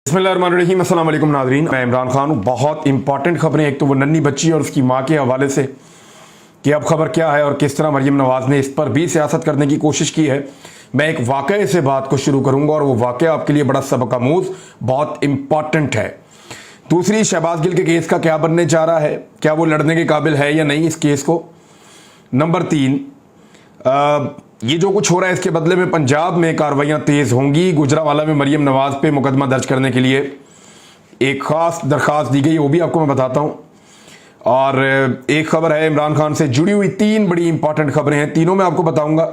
बिस्मिल्लाहिर्रहमानिर्रहीम, अस्सलाम वालेकुम नाज़रीन। मैं इमरान खान हूँ। बहुत इंपॉर्टेंट खबरें, एक तो वो नन्ही बच्ची और उसकी माँ के हवाले से कि अब खबर क्या है और किस तरह मरियम नवाज़ ने इस पर भी सियासत करने की कोशिश की है। मैं एक वाक़े से बात को शुरू करूँगा और वो वाक़या आपके लिए बड़ा सबक-आमूज़, बहुत इंपॉर्टेंट है। दूसरी, शहबाज गिल के केस का क्या बनने जा रहा है, क्या वो लड़ने के काबिल है या नहीं इस केस को। नंबर 3, ये जो कुछ हो रहा है इसके बदले में पंजाब में कार्रवाइयाँ तेज़ होंगी। गुजरांवाला में मरियम नवाज़ पे मुकदमा दर्ज करने के लिए एक ख़ास दरख्वास्त दी गई, वो भी आपको मैं बताता हूँ। और एक खबर है इमरान खान से जुड़ी हुई, 3 बड़ी इंपॉर्टेंट खबरें हैं, तीनों मैं आपको बताऊँगा।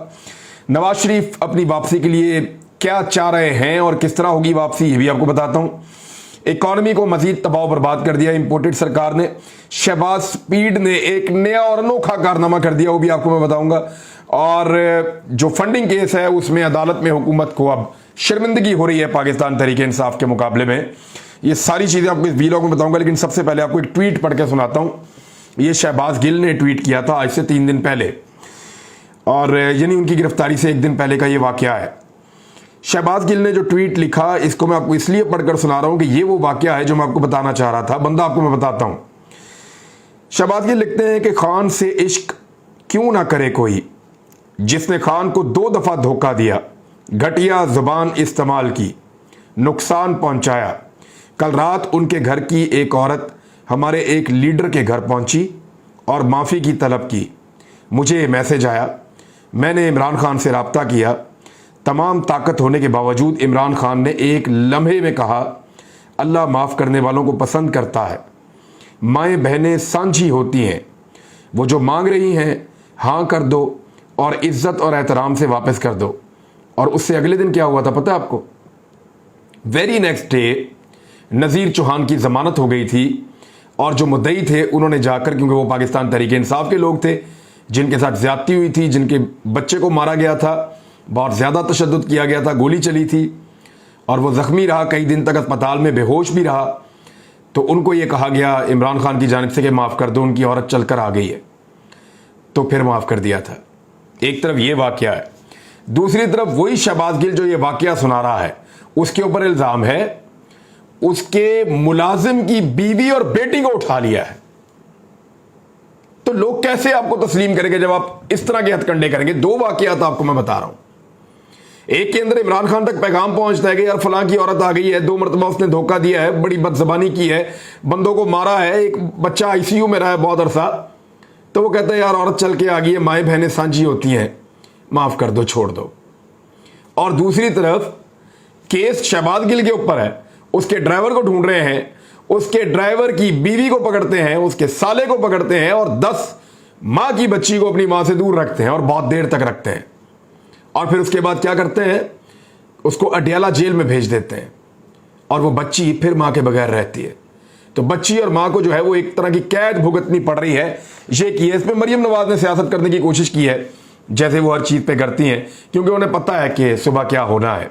नवाज शरीफ अपनी वापसी के लिए क्या चाह रहे हैं और किस तरह होगी वापसी, ये भी आपको बताता हूँ। इकॉनमी को मजीद तबाह बर्बाद कर दिया इम्पोर्टेड सरकार ने। शहबाज स्पीड ने एक नया और अनोखा कारनामा कर दिया, वो भी आपको मैं बताऊंगा। और जो फंडिंग केस है उसमें अदालत में हुकूमत को अब शर्मिंदगी हो रही है पाकिस्तान तहरीक इंसाफ के मुकाबले में। ये सारी चीज़ें आपको इस वीलॉग में बताऊंगा, लेकिन सबसे पहले आपको एक ट्वीट पढ़ के सुनाता हूँ। ये शहबाज गिल ने ट्वीट किया था आज से 3 दिन पहले, और यानी उनकी गिरफ्तारी से 1 दिन पहले का ये वाकया है। शहबाज गिल ने जो ट्वीट लिखा, इसको मैं आपको इसलिए पढ़कर सुना रहा हूं कि ये वो वाकया है जो मैं आपको बताना चाह रहा था। बंदा आपको मैं बताता हूं। शहबाज गिल लिखते हैं कि खान से इश्क क्यों ना करे कोई, जिसने खान को 2 दफा धोखा दिया, घटिया जुबान इस्तेमाल की, नुकसान पहुंचाया। कल रात उनके घर की एक औरत हमारे एक लीडर के घर पहुंची और माफ़ी की तलब की। मुझे मैसेज आया, मैंने इमरान खान से रब्ता किया। तमाम ताकत होने के बावजूद इमरान खान ने एक लम्हे में कहा, अल्लाह माफ़ करने वालों को पसंद करता है। माएँ बहनें साझी होती हैं, वो जो मांग रही हैं हाँ कर दो और इज़्ज़त और एहतराम से वापस कर दो। और उससे अगले दिन क्या हुआ था पता है आपको? वेरी नेक्स्ट डे नज़ीर चौहान की ज़मानत हो गई थी और जो मुद्दई थे उन्होंने जाकर, क्योंकि वो पाकिस्तान तहरीक इंसाफ के लोग थे जिनके साथ ज़्यादती हुई थी, जिनके बच्चे को मारा गया था, बहुत ज़्यादा तशद्दुद किया गया था, गोली चली थी और वो ज़ख्मी रहा, कई दिन तक अस्पताल में बेहोश भी रहा। तो उनको ये कहा गया इमरान खान की जानिब से कि माफ़ कर दो, उनकी औरत चल कर आ गई है, तो फिर माफ़ कर दिया था। एक तरफ ये वाक़या है, दूसरी तरफ वही शहबाज गिल जो ये वाक़या सुना रहा है, उसके ऊपर इल्ज़ाम है उसके मुलाजिम की बीवी और बेटी को उठा लिया है। तो लोग कैसे आपको तस्लीम करेंगे जब आप इस तरह के हथकंडे करेंगे? 2 वाक़यात आपको मैं बता रहा हूं। एक के अंदर इमरान खान तक पैगाम पहुंचता है कि यार फलां की औरत आ गई है, 2 मरतबा उसने धोखा दिया है, बड़ी बदज़बानी की है, बंदों को मारा है, एक बच्चा आईसीयू में रहा है बहुत अरसा, तो वो कहता है यार औरत चल के आ गई है, माएँ बहनें साझी होती हैं, माफ़ कर दो, छोड़ दो। और दूसरी तरफ केस शहबाज गिल के ऊपर है, उसके ड्राइवर को ढूंढ रहे हैं, उसके ड्राइवर की बीवी को पकड़ते हैं, उसके साले को पकड़ते हैं और 10 माँ की बच्ची को अपनी माँ से दूर रखते हैं और बहुत देर तक रखते हैं। और फिर उसके बाद क्या करते हैं? उसको अडयाला जेल में भेज देते हैं और वो बच्ची फिर माँ के बगैर रहती है। तो बच्ची और माँ को जो है वो एक तरह की कैद भुगतनी पड़ रही है। ये की है, इसमें मरियम नवाज ने सियासत करने की कोशिश की है, जैसे वो हर चीज़ पे करती हैं, क्योंकि उन्हें पता है कि सुबह क्या होना है।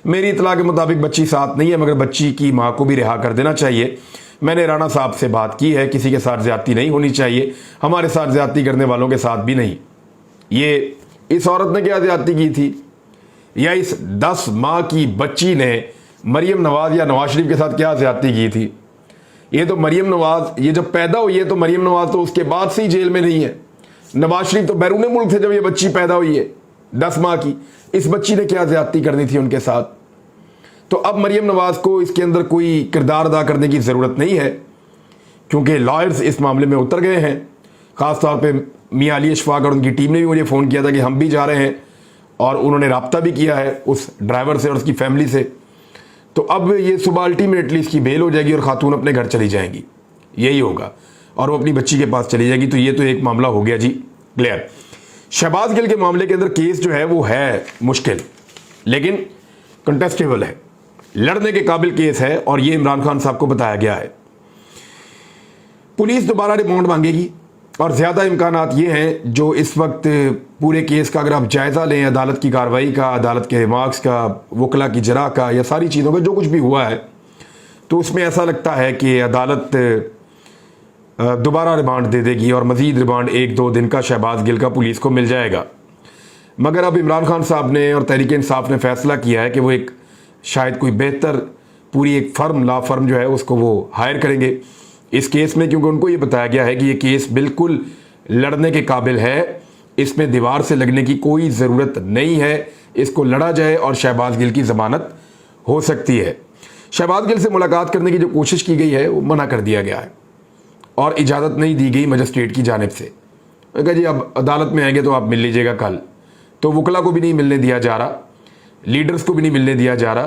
मेरी इतला के मुताबिक बच्ची साथ नहीं है, मगर बच्ची की माँ को भी रिहा कर देना चाहिए। मैंने राणा साहब से बात की है, किसी के साथ ज्यादती नहीं होनी चाहिए, हमारे साथ ज्यादती करने वालों के साथ भी नहीं। ये इस औरत ने क्या ज्यादती की थी, या इस 10 माह की बच्ची ने मरियम नवाज या नवाज शरीफ के साथ क्या ज्यादती की थी? ये तो मरियम नवाज, ये जब पैदा हुई है तो मरियम नवाज तो उसके बाद से ही जेल में नहीं है। नवाज शरीफ तो बैरून मुल्क थे जब ये बच्ची पैदा हुई है, 10 माह की। इस बच्ची ने क्या ज्यादती करनी थी उनके साथ? तो अब मरियम नवाज को इसके अंदर कोई किरदार अदा करने की ज़रूरत नहीं है, क्योंकि लॉयर्स इस मामले में उतर गए हैं। ख़ासतौर पे मियां अली अशफाक और उनकी टीम ने भी मुझे फ़ोन किया था कि हम भी जा रहे हैं, और उन्होंने रब्ता भी किया है उस ड्राइवर से और उसकी फैमिली से। तो अब ये सुबह अल्टीमेटली इसकी बेल हो जाएगी और खातून अपने घर चली जाएंगी, यही होगा, और वो अपनी बच्ची के पास चली जाएगी। तो ये तो एक मामला हो गया जी क्लियर। शहबाज गिल के मामले के अंदर केस जो है वो है मुश्किल, लेकिन कंटेस्टेबल है, लड़ने के काबिल केस है, और ये इमरान खान साहब को बताया गया है। पुलिस दोबारा रिमांड मांगेगी और ज़्यादा इम्कानात ये हैं, जो इस वक्त पूरे केस का अगर आप जायज़ा लें, अदालत की कार्रवाई का, अदालत के रिमार्क्स का, वकला की जरा का, या सारी चीज़ों का जो कुछ भी हुआ है, तो उसमें ऐसा लगता है कि अदालत दोबारा रिमांड दे देगी और मज़ीद रिमांड 1-2 दिन का शहबाज गिल का पुलिस को मिल जाएगा। मगर अब इमरान खान साहब ने और तहरीक इंसाफ ने फैसला किया है कि वो एक शायद कोई बेहतर पूरी एक फर्म, लॉ फर्म जो है उसको वो हायर करेंगे इस केस में, क्योंकि उनको ये बताया गया है कि ये केस बिल्कुल लड़ने के काबिल है, इसमें दीवार से लगने की कोई ज़रूरत नहीं है, इसको लड़ा जाए और शहबाज गिल की ज़मानत हो सकती है। शहबाज गिल से मुलाकात करने की जो कोशिश की गई है वो मना कर दिया गया है और इजाज़त नहीं दी गई मजिस्ट्रेट की जानिब से। कहा जी अब अदालत में आएंगे तो आप मिल लीजिएगा कल। तो वकला को भी नहीं मिलने दिया जा रहा, लीडर्स को भी नहीं मिलने दिया जा रहा,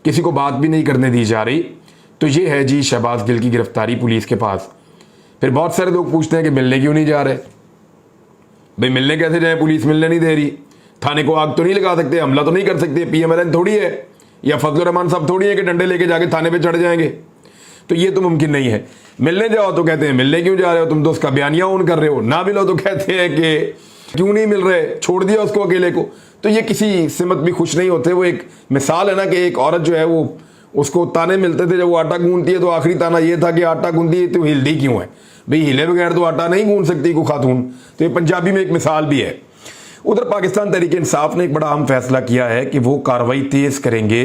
किसी को बात भी नहीं करने दी जा रही। तो ये है जी शहबाज गिल की गिरफ्तारी पुलिस के पास। फिर बहुत सारे लोग पूछते हैं कि मिलने क्यों नहीं जा रहे। भाई मिलने कैसे जाए, पुलिस मिलने नहीं दे रही, थाने को आग तो नहीं लगा सकते, हमला तो नहीं कर सकते, PMLN थोड़ी है या फजलुर रहमान साहब थोड़ी है कि डंडे लेके जाके थाने पे चढ़ जाएंगे। तो ये तो मुमकिन नहीं है। मिलने जाओ तो कहते हैं मिलने क्यों जा रहे हो, तुम तो उसका बयानिया ऑन कर रहे हो। ना मिलो तो कहते हैं कि क्यों नहीं मिल रहे, छोड़ दिया उसको अकेले को। तो ये किसी सिमत भी खुश नहीं होते। वो एक मिसाल है ना कि एक औरत जो है वो, उसको ताने मिलते थे जब वो आटा गूंथती है, तो आखिरी ताना ये था कि आटा गूंथती है तो हिलती क्यों है, भाई हिले बगैर तो आटा नहीं गूंथ सकती को खातून। तो ये पंजाबी में एक मिसाल भी है। उधर पाकिस्तान तहरीक इंसाफ ने एक बड़ा अहम फैसला किया है कि वो कार्रवाई तेज करेंगे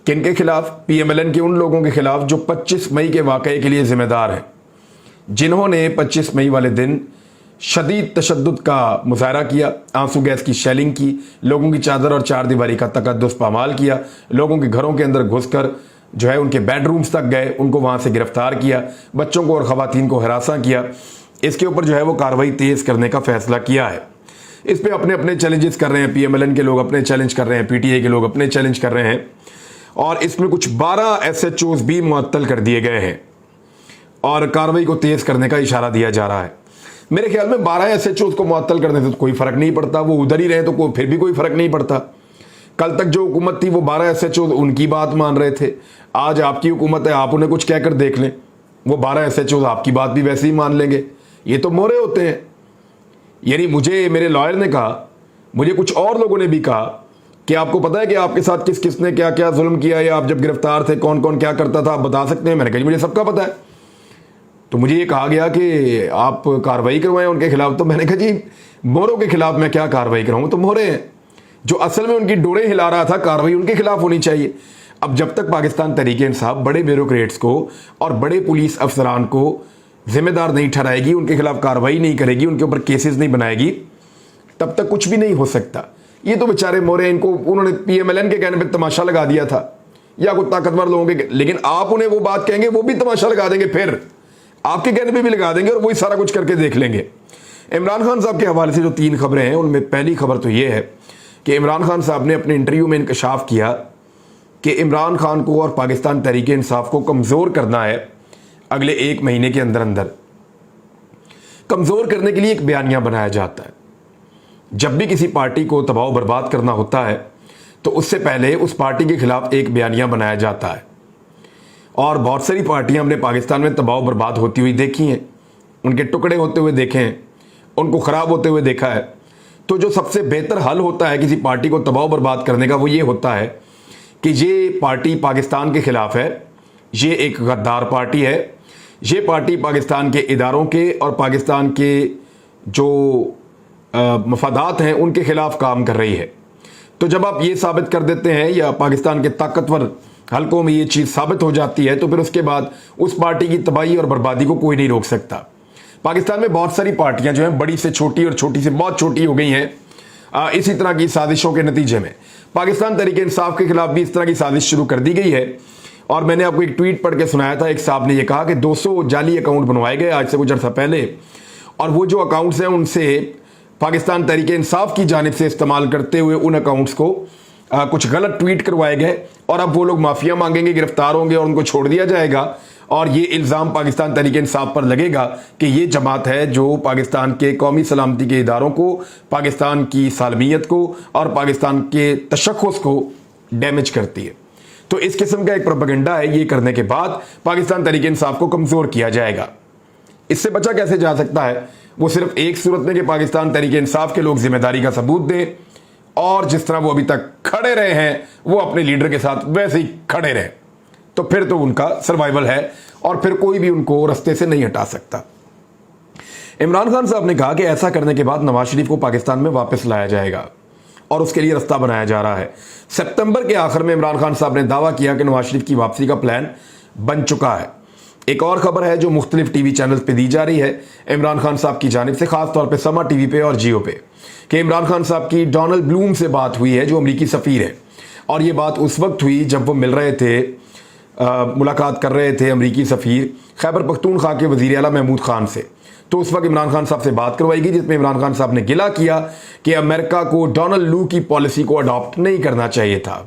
किनके खिलाफ, PMLN के उन लोगों के खिलाफ जो 25 मई के वाकये के लिए जिम्मेदार हैं, जिन्होंने 25 मई वाले दिन शदीद तशद्दुद का मुजाहरा किया, आंसू गैस की शेलिंग की, लोगों की चादर और चार दीवारी का तकद्दुस पामाल किया, लोगों के घरों के अंदर घुसकर जो है उनके बेडरूम्स तक गए, उनको वहां से गिरफ्तार किया, बच्चों को और खवातीन को हरासा किया। इसके ऊपर जो है वो कार्रवाई तेज करने का फैसला किया है। इस पर अपने अपने चैलेंजेस कर रहे हैं, PMLN के लोग अपने चैलेंज कर रहे हैं, PTA के लोग अपने चैलेंज कर रहे हैं। और इसमें कुछ 12 SHOs भी मुअत्तल कर दिए गए हैं और कार्रवाई को तेज करने का इशारा दिया जा रहा है। मेरे ख्याल में 12 SHOs को मुअत्तल करने से तो कोई फर्क नहीं पड़ता, वो उधर ही रहे तो फिर भी कोई फर्क नहीं पड़ता। कल तक जो हुकूमत थी वो 12 SHOs उनकी बात मान रहे थे, आज आपकी हुकूमत है, आप उन्हें कुछ कहकर देख लें, वो 12 SHOs आपकी बात भी वैसे ही मान लेंगे। ये तो मोहरे होते हैं। यानी मुझे मेरे लॉयर ने कहा, मुझे कुछ और लोगों ने भी कहा कि आपको पता है कि आपके साथ किस किस ने क्या क्या जुल्म किया, या आप जब गिरफ्तार थे कौन कौन क्या करता था, आप बता सकते हैं। मैंने कहा मुझे सबका पता है। तो मुझे ये कहा गया कि आप कार्रवाई करवाएं उनके खिलाफ। तो मैंने कहा जी मोहरों के खिलाफ मैं क्या कार्रवाई कराऊं, तो मोहरे हैं जो असल में उनकी डोरें हिला रहा था, कार्रवाई उनके खिलाफ होनी चाहिए। अब जब तक पाकिस्तान तहरीक इंसाफ बड़े ब्यूरोक्रेट्स को और बड़े पुलिस अफसरान को जिम्मेदार नहीं ठहराएगी, उनके खिलाफ कार्रवाई नहीं करेगी, उनके ऊपर केसेस नहीं बनाएगी, तब तक कुछ भी नहीं हो सकता। ये तो बेचारे मोरे, इनको उन्होंने PMLN के कहने पे तमाशा लगा दिया था या कुछ ताकतवर लोगों के, लेकिन आप उन्हें वो बात कहेंगे वो भी तमाशा लगा देंगे, फिर आपके कहने पे भी लगा देंगे और वही सारा कुछ करके देख लेंगे। इमरान खान साहब के हवाले से जो 3 खबरें हैं उनमें पहली खबर तो ये है कि इमरान खान साहब ने अपने इंटरव्यू में इंकशाफ किया कि इमरान खान को और पाकिस्तान तहरीक इंसाफ को कमज़ोर करना है अगले 1 महीने के अंदर अंदर। कमज़ोर करने के लिए एक बयानिया बनाया जाता है। जब भी किसी पार्टी को तबाह बर्बाद करना होता है तो उससे पहले उस पार्टी के खिलाफ एक बयानिया बनाया जाता है। और बहुत सारी पार्टियां हमने पाकिस्तान में तबाह बर्बाद होती हुई देखी हैं, उनके टुकड़े होते हुए देखे हैं, उनको ख़राब होते हुए देखा है। तो जो सबसे बेहतर हल होता है किसी पार्टी को तबाह बर्बाद करने का, वो ये होता है कि ये पार्टी पाकिस्तान के खिलाफ है, ये एक गद्दार पार्टी है, ये पार्टी पाकिस्तान के इदारों के और पाकिस्तान के जो मफादात हैं उनके खिलाफ काम कर रही है। तो जब आप ये साबित कर देते हैं या पाकिस्तान के ताकतवर हलकों में ये चीज़ साबित हो जाती है, तो फिर उसके बाद उस पार्टी की तबाही और बर्बादी को कोई नहीं रोक सकता। पाकिस्तान में बहुत सारी पार्टियां जो हैं बड़ी से छोटी और छोटी से बहुत छोटी हो गई हैं इसी तरह की साजिशों के नतीजे में। पाकिस्तान तहरीक इंसाफ के खिलाफ भी इस तरह की साजिश शुरू कर दी गई है। और मैंने आपको एक ट्वीट पढ़ के सुनाया था, एक साहब ने यह कहा कि 200 जाली अकाउंट बनवाए गए आज से कुछ अर्सा पहले, और वो जो अकाउंट्स हैं उनसे पाकिस्तान तहरीक इंसाफ की जानिब से इस्तेमाल करते हुए उन अकाउंट्स को कुछ गलत ट्वीट करवाए गए, और अब वो लोग माफिया मांगेंगे, गिरफ्तार होंगे और उनको छोड़ दिया जाएगा। और ये इल्ज़ाम पाकिस्तान तहरीक इंसाफ पर लगेगा कि ये जमात है जो पाकिस्तान के कौमी सलामती के इदारों को, पाकिस्तान की सालमियत को और पाकिस्तान के तशख़्ख़ुस को डैमेज करती है। तो इस किस्म का एक प्रोपेगेंडा है। ये करने के बाद पाकिस्तान तहरीक इंसाफ को कमज़ोर किया जाएगा। इससे बचा कैसे जा सकता है? वो सिर्फ एक सूरत में कि पाकिस्तान तहरीक इंसाफ के लोग जिम्मेदारी का सबूत दें और जिस तरह वो अभी तक खड़े रहे हैं वो अपने लीडर के साथ वैसे ही खड़े रहे, तो फिर तो उनका सर्वाइवल है और फिर कोई भी उनको रास्ते से नहीं हटा सकता। इमरान खान साहब ने कहा कि ऐसा करने के बाद नवाज शरीफ को पाकिस्तान में वापस लाया जाएगा और उसके लिए रास्ता बनाया जा रहा है। सितंबर के आखिर में इमरान खान साहब ने दावा किया कि नवाज शरीफ की वापसी का प्लान बन चुका है। एक और खबर है जो मुख्तलिफ टीवी चैनल पे दी जा रही है इमरान खान साहब की जानिब से, खासतौर पर समा टीवी पे और जियो पे, कि इमरान खान साहब की डोनाल्ड ब्लूम से बात हुई है जो अमरीकी सफ़ीर है। और ये बात उस वक्त हुई जब वो मिल रहे थे, मुलाकात कर रहे थे अमरीकी सफ़ीर खैबर पख्तूनख्वा के वज़ीर आला महमूद खान से। तो उस वक्त इमरान खान साहब से बात करवाई गई जिसमें इमरान खान साहब ने गिला किया कि अमेरिका को डोनाल्ड लू की पॉलिसी को अडॉप्ट नहीं करना चाहिए था।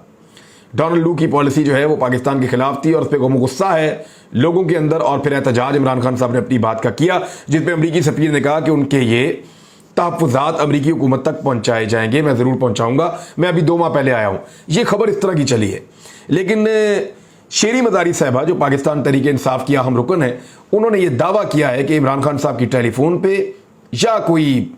डोनाल्ड लू की पॉलिसी जो है वो पाकिस्तान के खिलाफ थी और उस पर गुस्सा है लोगों के अंदर। और फिर एहतजाज इमरान खान साहब ने अपनी बात का किया जिसमें अमरीकी सफ़ीर ने कहा कि उनके ये तहफ़्फ़ुज़ात अमरीकी हुकूमत तक पहुँचाए जाएंगे। मैं ज़रूर पहुँचाऊँगा, मैं अभी 2 माह पहले आया हूँ। ये खबर इस तरह की चली है। लेकिन शेरी मज़ारी साहबा जो पाकिस्तान तहरीक इंसाफ की अहम रुकन है, उन्होंने ये दावा किया है कि इमरान खान साहब की टेलीफोन पे या कोई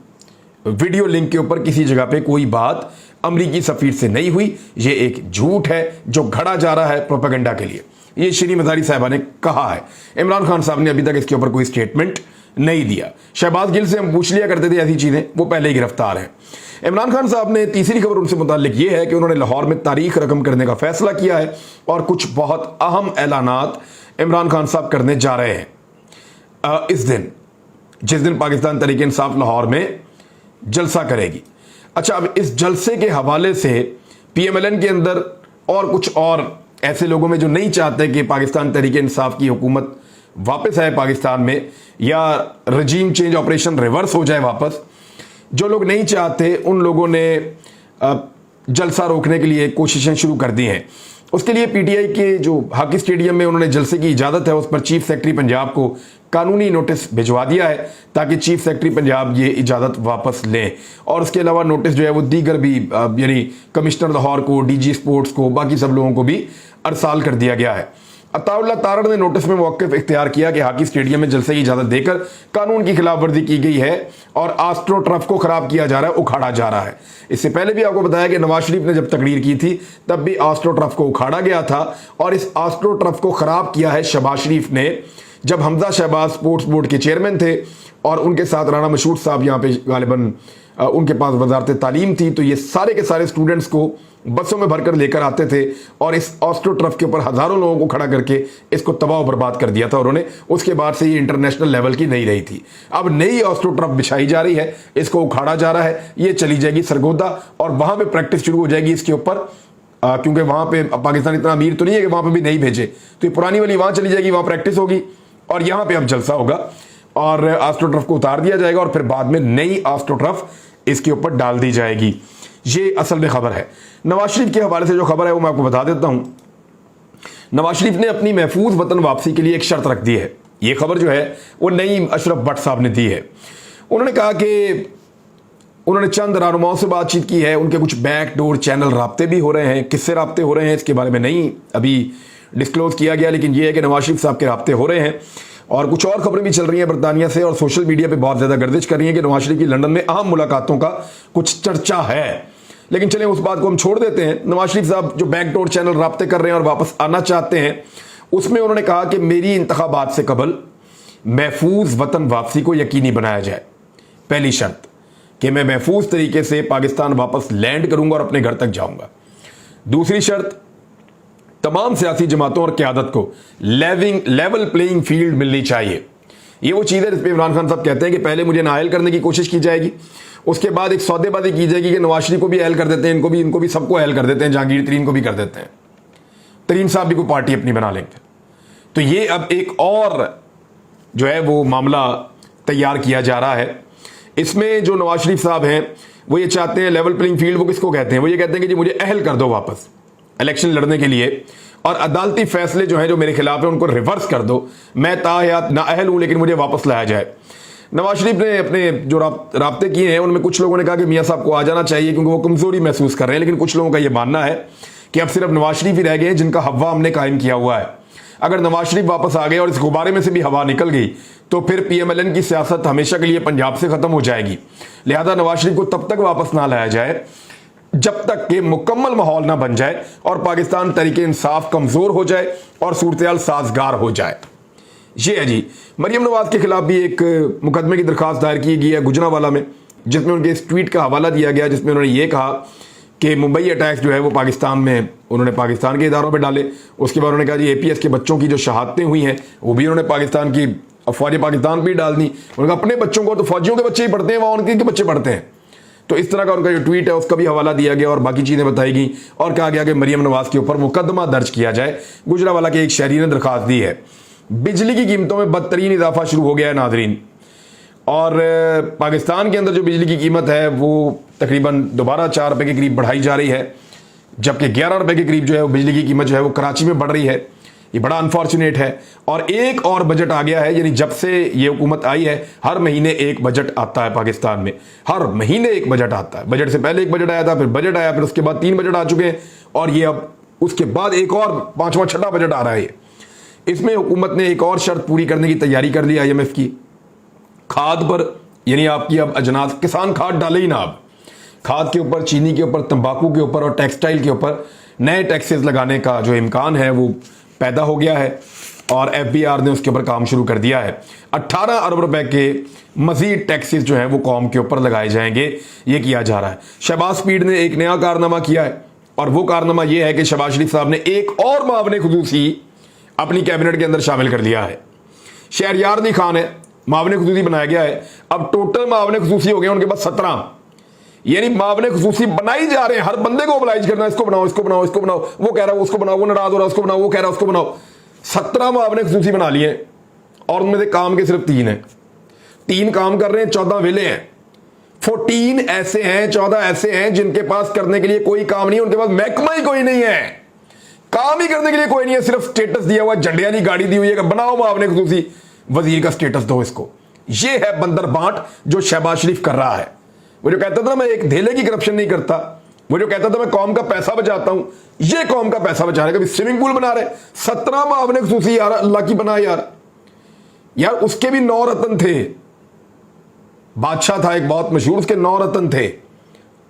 वीडियो लिंक के ऊपर किसी जगह पे कोई बात अमरीकी सफ़ीर से नहीं हुई। ये एक झूठ है जो घड़ा जा रहा है प्रोपेगेंडा के लिए। ये शेरी मज़ारी साहबा ने कहा है। इमरान खान साहब ने अभी तक इसके ऊपर कोई स्टेटमेंट नहीं दिया। शहबाज गिल से हम पूछ लिया करते थे ऐसी चीज़ें, वो पहले ही गिरफ्तार हैं। इमरान खान साहब ने तीसरी खबर उनसे मुताल्लिक ये है कि उन्होंने लाहौर में तारीख रकम करने का फैसला किया है और कुछ बहुत अहम ऐलानात इमरान खान साहब करने जा रहे हैं इस दिन, जिस दिन पाकिस्तान तहरीक इंसाफ लाहौर में जलसा करेगी। अच्छा, अब इस जलसे के हवाले से PMLN के अंदर और कुछ और ऐसे लोगों में जो नहीं चाहते कि पाकिस्तान तहरीक इंसाफ की हुकूमत वापस आए पाकिस्तान में या रजीम चेंज ऑपरेशन रिवर्स हो जाए वापस, जो लोग नहीं चाहते उन लोगों ने जलसा रोकने के लिए कोशिशें शुरू कर दी हैं। उसके लिए PTI के जो हॉकी स्टेडियम में उन्होंने जलसे की इजाज़त है उस पर चीफ सेक्रेटरी पंजाब को कानूनी नोटिस भिजवा दिया है ताकि चीफ सेक्रेटरी पंजाब ये इजाज़त वापस लें। और उसके अलावा नोटिस जो है वो दीगर भी यानी कमिश्नर लाहौर को, DG स्पोर्ट्स को, बाकी सब लोगों को भी अरसाल कर दिया गया है। अताउल्लाह तारड़ ने नोटिस में मौक़िफ़ इख्तियार किया कि हॉकी स्टेडियम में जलसे की इजाज़त देकर कानून की खिलाफ वर्जी की गई है और आस्ट्रो ट्रफ को ख़राब किया जा रहा है, उखाड़ा जा रहा है। इससे पहले भी आपको बताया कि नवाज शरीफ ने जब तकरीर की थी तब भी आस्ट्रो ट्रफ को उखाड़ा गया था और इस आस्ट्रो ट्रफ को ख़राब किया है शहबाज शरीफ ने जब हमजा शहबाज स्पोर्ट्स बोर्ड के चेयरमैन थे और उनके साथ राना मशहूर साहब यहाँ पे गालिबन उनके पास वजारत तालीम थी। तो ये सारे के सारे स्टूडेंट्स को बसों में भरकर लेकर आते थे और इस ऑस्ट्रो ट्रफ के ऊपर हज़ारों लोगों को खड़ा करके इसको तबाह बर्बाद कर दिया था उन्होंने। उसके बाद से ये इंटरनेशनल लेवल की नहीं रही थी। अब नई ऑस्ट्रो ट्रफ बिछाई जा रही है, इसको उखाड़ा जा रहा है, ये चली जाएगी सरगोदा और वहाँ पर प्रैक्टिस शुरू हो जाएगी इसके ऊपर, क्योंकि वहाँ पर पाकिस्तान इतना अमीर तो नहीं है कि वहाँ पर भी नहीं भेजे, तो ये पुरानी वाली वहाँ चली जाएगी, वहाँ प्रैक्टिस होगी और यहाँ पर अब जलसा होगा और ऑस्ट्रो ट्रफ को उतार दिया जाएगा और फिर बाद में नई ऑस्ट्रो ट्रफ इसके ऊपर डाल दी जाएगी। ये असल में खबर है। नवाज शरीफ के हवाले से जो खबर है वो मैं आपको बता देता हूं। नवाज शरीफ ने अपनी महफूज वतन वापसी के लिए एक शर्त रख दी है। ये खबर जो है वो नई अशरफ भट्ट साहब ने दी है। उन्होंने कहा कि उन्होंने चंद रहनुमाओं से बातचीत की है, उनके कुछ बैक डोर चैनल राब्ते भी हो रहे हैं। किससे राब्ते हो रहे हैं इसके बारे में नहीं अभी डिस्क्लोज किया गया, लेकिन यह है कि नवाज शरीफ साहब के राब्ते हो रहे हैं। और कुछ और खबरें भी चल रही हैं बरतानिया से और सोशल मीडिया पे बहुत ज़्यादा गर्दिश कर रही हैं कि नवाज शरीफ की लंदन में अहम मुलाकातों का कुछ चर्चा है। लेकिन चलें उस बात को हम छोड़ देते हैं। नवाज शरीफ साहब जो बैकडोर चैनल राब्ते कर रहे हैं और वापस आना चाहते हैं, उसमें उन्होंने कहा कि मेरी इंतखाबात से कबल महफूज वतन वापसी को यकीनी बनाया जाए। पहली शर्त कि मैं महफूज तरीके से पाकिस्तान वापस लैंड करूंगा और अपने घर तक जाऊंगा। दूसरी शर्त, तमाम सियासी जमातों और क़यादत को लेवल प्लेइंग फील्ड मिलनी चाहिए। ये वो चीज़ है जिस पर इमरान खान साहब कहते हैं कि पहले मुझे नाअहल करने की कोशिश की जाएगी, उसके बाद एक सौदेबाजी की जाएगी कि नवाज शरीफ को भी अहल कर देते हैं, इनको भी सबको अहल कर देते हैं, जहांगीर तरीन को भी कर देते हैं, तरीन साहब भी कोई पार्टी अपनी बना लेंगे। तो ये अब एक और जो है वो मामला तैयार किया जा रहा है। इसमें जो नवाज शरीफ साहब हैं वो ये चाहते हैं लेवल प्लेइंग फील्ड। वो किसको कहते हैं? वो ये कहते हैं कि जी मुझे अहल कर दो वापस इलेक्शन लड़ने के लिए और अदालती फैसले जो हैं जो मेरे खिलाफ है उनको रिवर्स कर दो। मैं ताहयात नाअहल हूं लेकिन मुझे वापस लाया जाए। नवाज शरीफ ने अपने जो राब्ते किए हैं उनमें कुछ लोगों ने कहा कि मियाँ साहब को आ जाना चाहिए क्योंकि वो कमजोरी महसूस कर रहे हैं, लेकिन कुछ लोगों का यह मानना है कि अब सिर्फ नवाज शरीफ ही रह गए हैं जिनका हवा हमने कायम किया हुआ है। अगर नवाज शरीफ वापस आ गए और इस गुब्बारे में से भी हवा निकल गई तो फिर PMLN की सियासत हमेशा के लिए पंजाब से खत्म हो जाएगी। लिहाजा नवाज शरीफ को तब तक वापस ना लाया जाए जब तक कि मुकम्मल माहौल ना बन जाए और पाकिस्तान तरीके इंसाफ कमजोर हो जाए और सूरत-ए-हाल साजगार हो जाए। ये है जी। मरियम नवाज के खिलाफ भी एक मुकदमे की दरखास्त दायर की गई है गुजरांवाला में, जिसमें उनके इस ट्वीट का हवाला दिया गया जिसमें उन्होंने ये कहा कि मुंबई अटैक्स जो है वो पाकिस्तान में उन्होंने पाकिस्तान के इदारों पे डाले। उसके बाद उन्होंने कहा जी एपीएस के बच्चों की जो शहादतें हुई हैं वो भी उन्होंने पाकिस्तान की अफवाज पाकिस्तान पर ही डाल दी। उन्होंने कहा अपने बच्चों को तो फौजियों के बच्चे ही पढ़ते हैं, वहाँ उनके बच्चे पढ़ते हैं। तो इस तरह का उनका जो ट्वीट है उसका भी हवाला दिया गया और बाकी चीज़ें बताई गई और कहा गया कि मरियम नवाज के ऊपर मुकदमा दर्ज किया जाए। गुजरावाला के एक शहरी ने दरखास्त दी है। बिजली की कीमतों में बदतरीन इजाफा शुरू हो गया है नाजरीन, और पाकिस्तान के अंदर जो बिजली की कीमत है वो तकरीबन दोबारा 4 रुपये के करीब बढ़ाई जा रही है, जबकि 11 रुपये के करीब जो है वो बिजली की कीमत जो है वो कराची में बढ़ रही है। ये बड़ा अनफॉर्चुनेट है। और एक और बजट आ गया है, यानी जब से ये हुकूमत आई है हर महीने एक बजट आता है पाकिस्तान में, हर महीने एक बजट आता है। बजट से पहले एक बजट आया था, फिर बजट आया, फिर उसके बाद 3 बजट आ चुके हैं और ये अब उसके बाद एक और 5वां 6ठा बजट आ रहा है। इसमें हुकूमत ने एक और शर्त पूरी करने की तैयारी कर ली IMF की, खाद पर, यानी आपकी अब अजनास किसान खाद डाले ही ना, अब खाद के ऊपर, चीनी के ऊपर, तंबाकू के ऊपर और टेक्सटाइल के ऊपर नए टैक्सेस लगाने का जो इम्कान है वो पैदा हो गया है और FBR ने उसके ऊपर काम शुरू कर दिया है। 18 अरब रुपए के मजीद टैक्सेस जो है वो कौम के ऊपर लगाए जाएंगे, ये किया जा रहा है। शहबाज स्पीड ने एक नया कारनामा किया है और वो कारनामा ये है कि शहबाज शरीफ साहब ने एक और मावने खुसूसी अपनी कैबिनेट के अंदर शामिल कर लिया है। शहरयार अली खान है, मावने खुसूसी बनाया गया है। अब टोटल मावने खुसूसी हो गए उनके पास 17, यानी मावने खुसूसी बनाई जा रहे हैं। हर बंदे को मोबिलाइज करना, इसको बनाओ, इसको बनाओ, इसको बनाओ, वो कह रहा है उसको बनाओ, वो नाराज हो रहा है उसको बनाओ, वो कह रहा है उसको बनाओ। 17 मावने खुसूसी बना लिए और उनमें से काम के सिर्फ 3 हैं। 3 काम कर रहे हैं, 14 वेले हैं। 14 ऐसे हैं, 14 ऐसे हैं जिनके पास करने के लिए कोई काम नहीं है, उनके पास महकमा ही कोई नहीं है, काम ही करने के लिए कोई नहीं है, सिर्फ स्टेटस दिया हुआ, झंडे वाली गाड़ी दी हुई है कि बनाओ मावने खुसूसी, वजीर का स्टेटस दो इसको। ये है बंदर बांट जो शहबाज शरीफ कर रहा है। वो जो कहता था मैं एक धेले की करप्शन नहीं करता, वो जो कहता था मैं कौम का पैसा बचाता हूं, ये कौम का पैसा बचा रहे। कभी स्विमिंग पूल बना रहे, 17 मावने खुसूसी यार, अल्लाह की बना यार उसके भी 9 रतन थे। बादशाह था एक बहुत मशहूर, उसके 9 रतन थे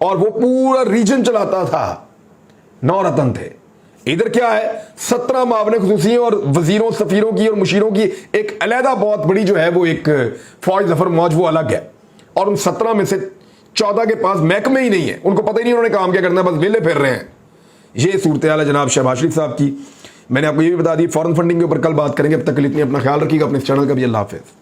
और वो पूरा रीजन चलाता था, 9 रतन थे। इधर क्या है, 17 मावने खुसूसी और वजीरों, सफीरों की और मुशीरों की एक अलहदा बहुत बड़ी जो है वो एक फौज, जफर मौज, वो अलग है। और उन 17 में से 14 के पास महकमे ही नहीं है, उनको पता ही नहीं उन्होंने काम क्या करना है, बस वेले फिर रहे हैं। ये सूरत हाल है जनाब शहबाज शरीफ साहब की। मैंने आपको ये भी बता दी, फॉरेन फंडिंग के ऊपर कल बात करेंगे। अब तक के लिए इतनी अपना ख्याल रखिएगा, अपने चैनल का भी। अल्लाह हाफिज़।